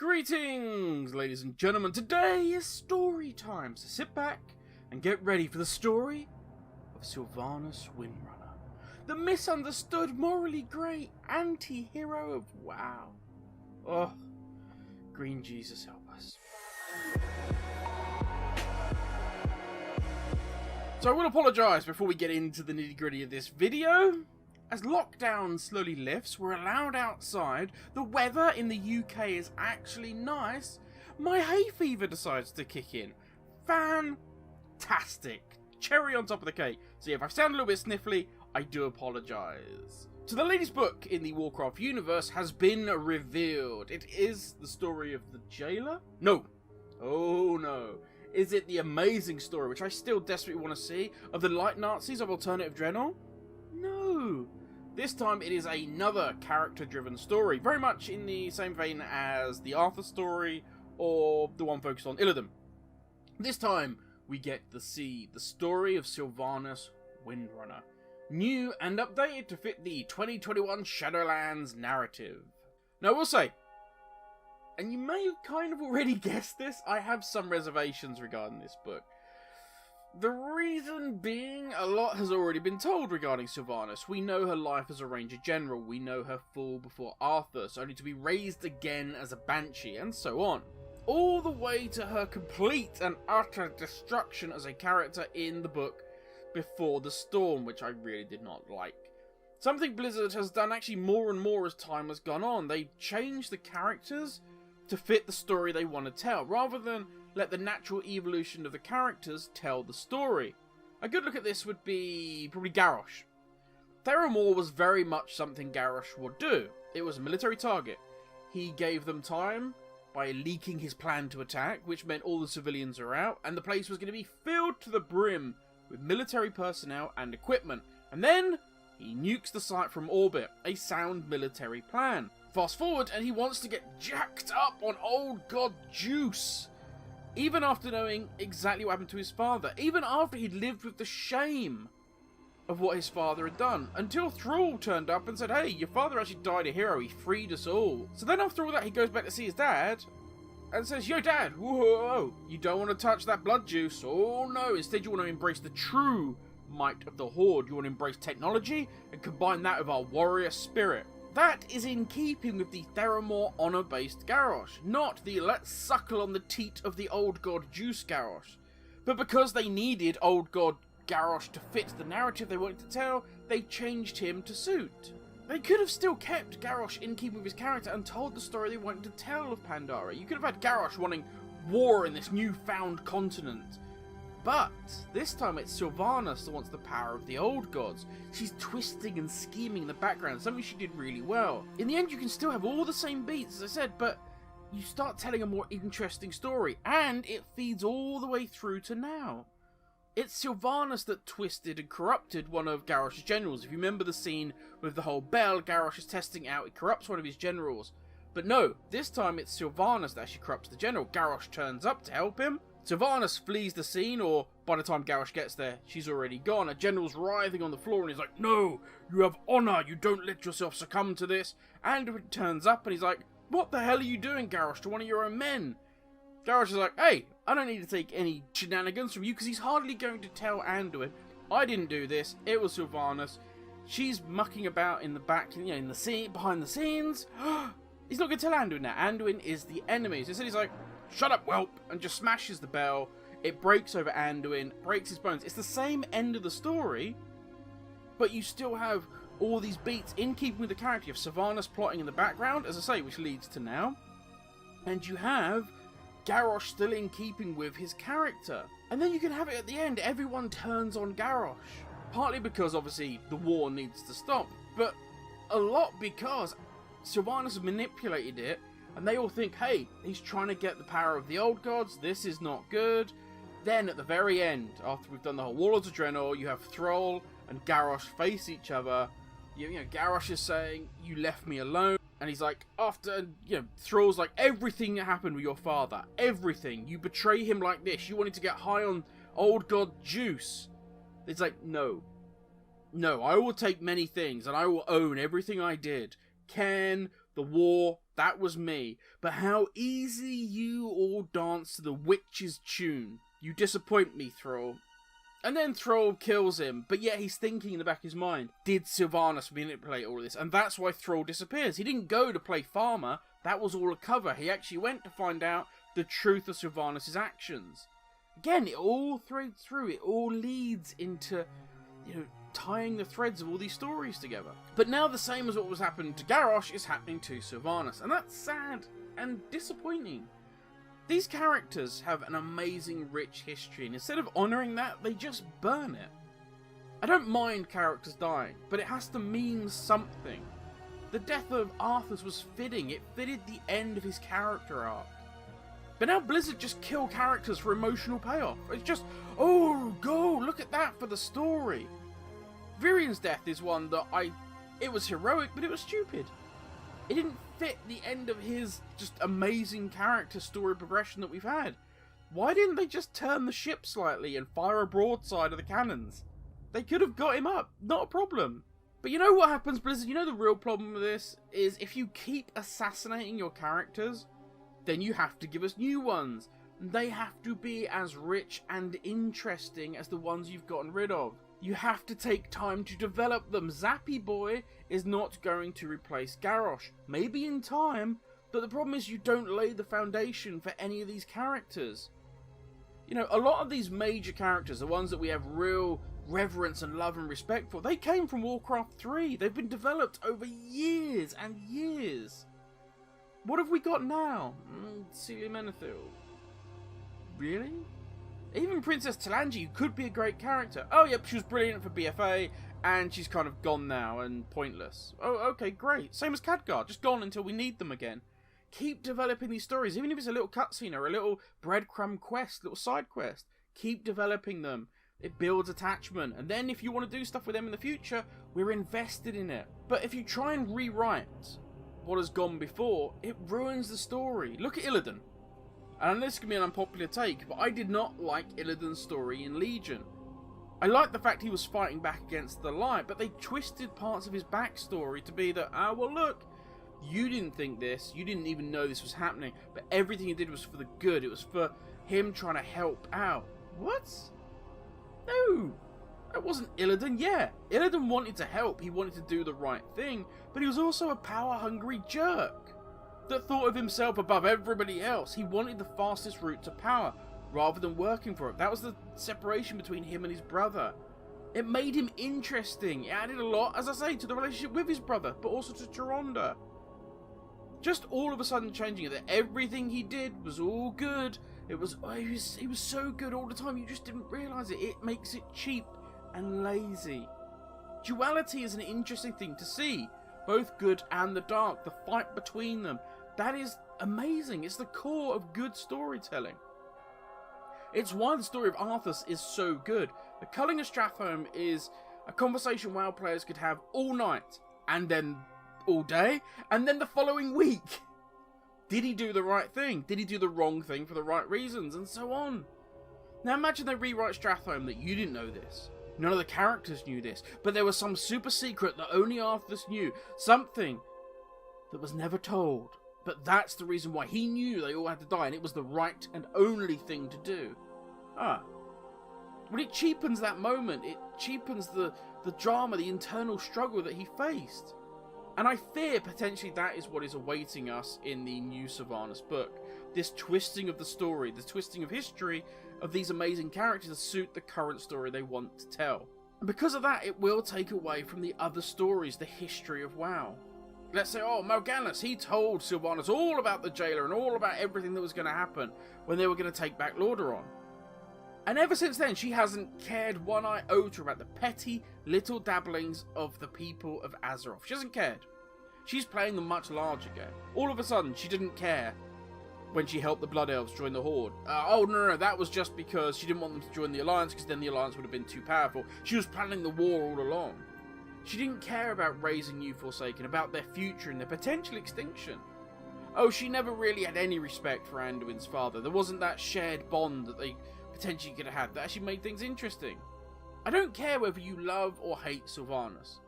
Greetings, ladies and gentlemen. Today is story time, so sit back and get ready for the story of Sylvanas Windrunner, the misunderstood, morally grey anti-hero of WoW. Oh, Green Jesus help us. So I will apologise before we get into the nitty-gritty of this video. As lockdown slowly lifts, we're allowed outside, the weather in the UK is actually nice, my hay fever decides to kick in. Fantastic. Cherry on top of the cake. So yeah, if I sound a little bit sniffly, I do apologise. So the latest book in the Warcraft universe has been revealed. It is the story of the jailer? No. Oh no. Is it the amazing story, which I still desperately want to see, of the light Nazis of Alternative Draenor? No. This time it is another character-driven story, very much in the same vein as the Arthur story or the one focused on Illidan. This time we get to see the story of Sylvanas Windrunner, new and updated to fit the 2021 Shadowlands narrative. Now I will say, and you may have kind of already guessed this, I have some reservations regarding this book. The reason being, a lot has already been told regarding Sylvanas. We know her life as a Ranger General, we know her fall before Arthas, only to be raised again as a Banshee, and so on. All the way to her complete and utter destruction as a character in the book Before the Storm, which I really did not like. Something Blizzard has done actually more and more as time has gone on. They've changed the characters to fit the story they want to tell, rather than let the natural evolution of the characters tell the story. A good look at this would be probably Garrosh. Theramore was very much something Garrosh would do. It was a military target. He gave them time by leaking his plan to attack, which meant all the civilians are out, and the place was going to be filled to the brim with military personnel and equipment. And then he nukes the site from orbit, a sound military plan. Fast forward, and he wants to get jacked up on old god juice. Even after knowing exactly what happened to his father. Even after he'd lived with the shame of what his father had done. Until Thrall turned up and said, hey, your father actually died a hero, he freed us all. So then after all that, he goes back to see his dad and says, yo dad, whoa, you don't want to touch that blood juice. Oh no, instead you want to embrace the true might of the Horde. You want to embrace technology and combine that with our warrior spirit. That is in keeping with the Theramore honor-based Garrosh, not the let's suckle on the teat of the old god Juice Garrosh. But because they needed old god Garrosh to fit the narrative they wanted to tell, they changed him to suit. They could have still kept Garrosh in keeping with his character and told the story they wanted to tell of Pandora. You could have had Garrosh wanting war in this newfound continent. But this time it's Sylvanas that wants the power of the old gods. She's twisting and scheming in the background, something she did really well. In the end, you can still have all the same beats, as I said, but you start telling a more interesting story, and it feeds all the way through to now. It's Sylvanas that twisted and corrupted one of Garrosh's generals. If you remember the scene with the whole bell, Garrosh is testing out, he corrupts one of his generals. But no, this time it's Sylvanas that actually corrupts the general. Garrosh turns up to help him. Sylvanas flees the scene, or by the time Garrosh gets there, she's already gone. A general's writhing on the floor and he's like, no, you have honor, you don't let yourself succumb to this. Anduin turns up and he's like, what the hell are you doing, Garrosh, to one of your own men? Garrosh is like, hey, I don't need to take any shenanigans from you, because he's hardly going to tell Anduin, I didn't do this, it was Sylvanas. She's mucking about in the back, you know, in the scene, behind the scenes. He's not going to tell Anduin now. Anduin is the enemy. So instead he's like, shut up, whelp, and just smashes the bell. It breaks over Anduin, breaks his bones. It's the same end of the story, but you still have all these beats in keeping with the character of Sylvanas plotting in the background, as I say, which leads to now. And you have Garrosh still in keeping with his character. And then you can have it at the end, everyone turns on Garrosh. Partly because, obviously, the war needs to stop, but a lot because Sylvanas manipulated it, and they all think, hey, he's trying to get the power of the old gods, this is not good. Then, at the very end, after we've done the whole Warlords of Draenor, you have Thrall and Garrosh face each other. You know, Garrosh is saying, you left me alone. And he's like, after, you know, Thrall's like, everything that happened with your father, everything, you betray him like this, you wanted to get high on old god juice. It's like, no, I will take many things, and I will own everything I did. Cairn, the war, That was me. But how easy you all dance to the witch's tune. You disappoint me, Thrall. And then Thrall kills him, but yet he's thinking in the back of his mind, did Sylvanas manipulate all of this? And that's why Thrall disappears. He didn't go to play farmer. That was all a cover. He actually went to find out the truth of Sylvanas' actions. Again, it all threads through. It all leads into, tying the threads of all these stories together. But now the same as what was happening to Garrosh is happening to Sylvanas. And that's sad and disappointing. These characters have an amazing, rich history, and instead of honouring that, they just burn it. I don't mind characters dying, but it has to mean something. The death of Arthas was fitting. It fitted the end of his character arc. But now Blizzard just kill characters for emotional payoff. It's just, oh, go, look at that for the story. Virian's death is one that it was heroic, but it was stupid. It didn't fit the end of his just amazing character story progression that we've had. Why didn't they just turn the ship slightly and fire a broadside of the cannons? They could have got him up, not a problem. But you know what happens, Blizzard? You know the real problem with this is if you keep assassinating your characters, then you have to give us new ones. They have to be as rich and interesting as the ones you've gotten rid of. You have to take time to develop them. Zappy Boy is not going to replace Garrosh. Maybe in time, but the problem is you don't lay the foundation for any of these characters. A lot of these major characters, the ones that we have real reverence and love and respect for, they came from Warcraft 3. They've been developed over years and years. What have we got now? Celia Menethil. Really? Even Princess Talanji, who could be a great character. Oh, yep, she was brilliant for BFA, and she's kind of gone now and pointless. Oh, okay, great. Same as Khadgar, just gone until we need them again. Keep developing these stories, even if it's a little cutscene or a little breadcrumb quest, little side quest. Keep developing them. It builds attachment, and then if you want to do stuff with them in the future, we're invested in it. But if you try and rewrite what has gone before, it ruins the story. Look at Illidan. And this can be an unpopular take, but I did not like Illidan's story in Legion. I liked the fact he was fighting back against the light, but they twisted parts of his backstory to be that, well look, you didn't think this, you didn't even know this was happening, but everything he did was for the good, it was for him trying to help out. What? No, that wasn't Illidan. Yeah, Illidan wanted to help, he wanted to do the right thing, but he was also a power-hungry jerk that thought of himself above everybody else. He wanted the fastest route to power, rather than working for it. That was the separation between him and his brother. It made him interesting. It added a lot, as I say, to the relationship with his brother, but also to Charonda. Just all of a sudden changing it, that everything he did was all good. He was so good all the time, you just didn't realise it. It makes it cheap and lazy. Duality is an interesting thing to see. Both good and the dark, the fight between them. That is amazing. It's the core of good storytelling. It's why the story of Arthas is so good. The Culling of Stratholme is a conversation WoW players could have all night, and then all day, and then the following week. Did he do the right thing? Did he do the wrong thing for the right reasons? And so on. Now imagine they rewrite Stratholme that you didn't know this. None of the characters knew this, but there was some super secret that only Arthas knew. Something that was never told. But that's the reason why he knew they all had to die, and it was the right and only thing to do. Well, it cheapens that moment. It cheapens the drama, the internal struggle that he faced. And I fear potentially that is what is awaiting us in the new Sylvanas book. This twisting of the story, the twisting of history of these amazing characters to suit the current story they want to tell. And because of that, it will take away from the other stories, the history of WoW. Let's say, Mal'Ganis, he told Sylvanas all about the jailer and all about everything that was going to happen when they were going to take back Lordaeron. And ever since then, she hasn't cared one iota about the petty little dabblings of the people of Azeroth. She hasn't cared. She's playing the much larger game. All of a sudden, she didn't care when she helped the Blood Elves join the Horde. No, that was just because she didn't want them to join the Alliance, because then the Alliance would have been too powerful. She was planning the war all along. She didn't care about raising New Forsaken, about their future and their potential extinction. She never really had any respect for Anduin's father. There wasn't that shared bond that they potentially could have had that actually made things interesting. I don't care whether you love or hate Sylvanas.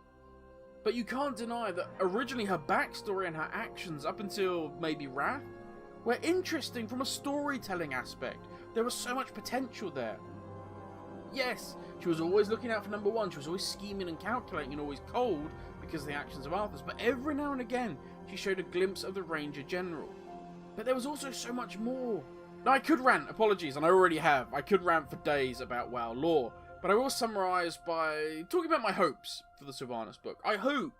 But you can't deny that originally her backstory and her actions up until maybe Wrath were interesting from a storytelling aspect. There was so much potential there. Yes, she was always looking out for number one, she was always scheming and calculating and always cold because of the actions of Arthas, but every now and again she showed a glimpse of the Ranger General. But there was also so much more. Now I could rant, apologies, and I already have. I could rant for days about WoW lore, but I will summarise by talking about my hopes for the Sylvanas book. I hope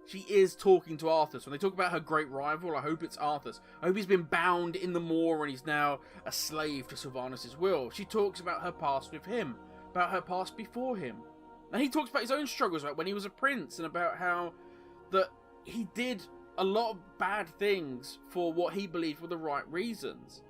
she is talking to Arthas. When they talk about her great rival, I hope it's Arthas. I hope he's been bound in the moor and he's now a slave to Sylvanas' will. She talks about her past with him, about her past before him. And he talks about his own struggles, about when he was a prince, and about how that he did a lot of bad things for what he believed were the right reasons,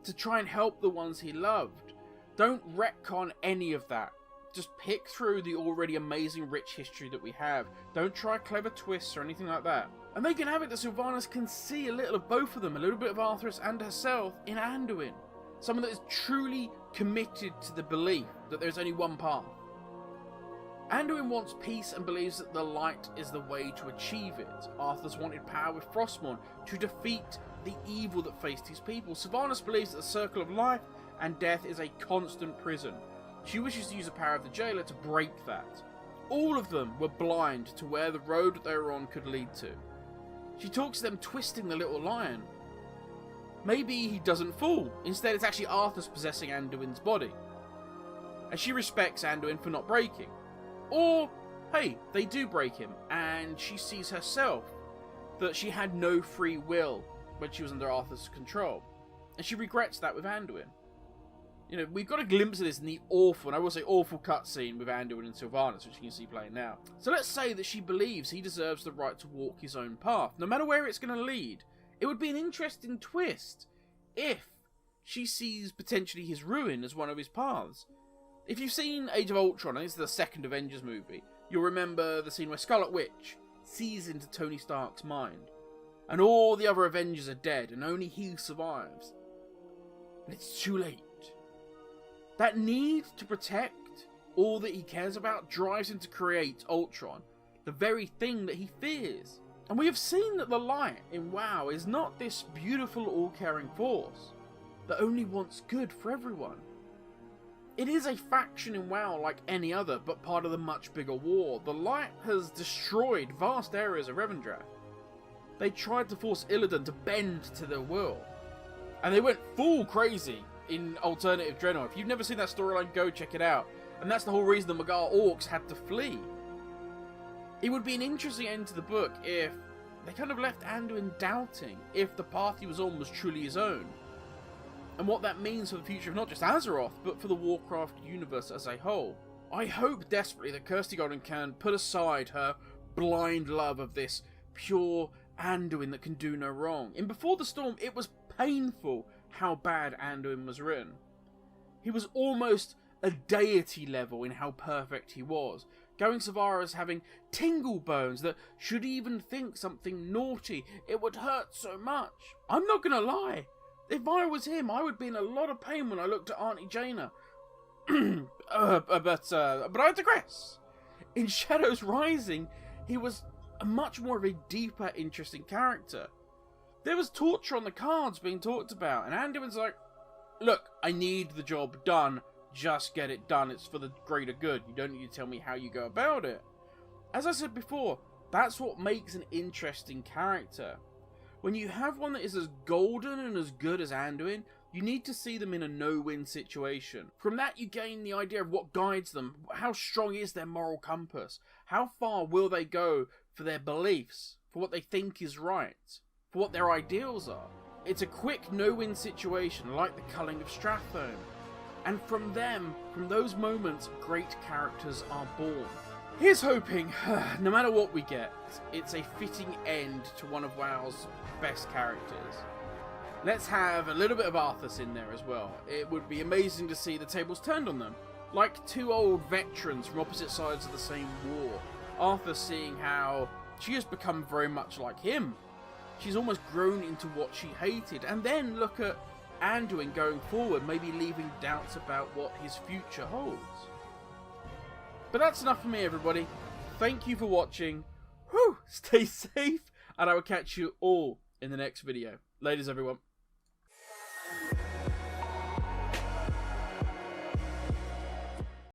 to try and help the ones he loved. Don't retcon any of that. Just pick through the already amazing rich history that we have. Don't try clever twists or anything like that. And they can have it that Sylvanas can see a little of both of them, a little bit of Arthas and herself in Anduin. Someone that is truly committed to the belief that there's only one path. Anduin wants peace and believes that the light is the way to achieve it. Arthas wanted power with Frostmourne to defeat the evil that faced his people. Sylvanas believes that the circle of life and death is a constant prison. She wishes to use the power of the jailer to break that. All of them were blind to where the road they were on could lead to. She talks to them twisting the little lion. Maybe he doesn't fall. Instead, it's actually Arthas possessing Anduin's body. And she respects Anduin for not breaking. Or, hey, they do break him, and she sees herself that she had no free will when she was under Arthas' control. And she regrets that with Anduin. You know, we've got a glimpse of this in the awful, and I will say awful cutscene with Anduin and Sylvanas, which you can see playing now. So let's say that she believes he deserves the right to walk his own path, no matter where it's going to lead. It would be an interesting twist if she sees potentially his ruin as one of his paths. If you've seen Age of Ultron, and it's the second Avengers movie, you'll remember the scene where Scarlet Witch sees into Tony Stark's mind, and all the other Avengers are dead, and only he survives. And it's too late. That need to protect all that he cares about drives him to create Ultron, the very thing that he fears. And we have seen that the light in WoW is not this beautiful, all-caring force that only wants good for everyone. It is a faction in WoW like any other, but part of the much bigger war. The light has destroyed vast areas of Revendreth. They tried to force Illidan to bend to their will, and they went full crazy in Alternative Draenor. If you've never seen that storyline, go check it out. And that's the whole reason the Magar Orcs had to flee. It would be an interesting end to the book if they kind of left Anduin doubting if the path he was on was truly his own. And what that means for the future of not just Azeroth, but for the Warcraft universe as a whole. I hope desperately that Christie Golden can put aside her blind love of this pure Anduin that can do no wrong. In Before the Storm, it was painful how bad Anduin was written. He was almost a deity level in how perfect he was. Going so far as having tingle bones that should even think something naughty, it would hurt so much. I'm not gonna lie. If I was him, I would be in a lot of pain when I looked at Auntie Jaina. But I digress. In Shadows Rising, he was much more of a deeper, interesting character. There was torture on the cards being talked about, and Anduin's like, look, I need the job done, just get it done, it's for the greater good, you don't need to tell me how you go about it. As I said before, that's what makes an interesting character. When you have one that is as golden and as good as Anduin, you need to see them in a no-win situation. From that you gain the idea of what guides them, how strong is their moral compass, how far will they go for their beliefs, for what they think is right, for what their ideals are. It's a quick no-win situation like the culling of Strathone. And from those moments, great characters are born. Here's hoping, no matter what we get, it's a fitting end to one of WoW's best characters. Let's have a little bit of Arthas in there as well. It would be amazing to see the tables turned on them. Like two old veterans from opposite sides of the same war. Arthas seeing how she has become very much like him. She's almost grown into what she hated. And then look at Anduin going forward, maybe leaving doubts about what his future holds. But that's enough for me, everybody. Thank you for watching. Whew, stay safe, and I will catch you all in the next video. Ladies, everyone.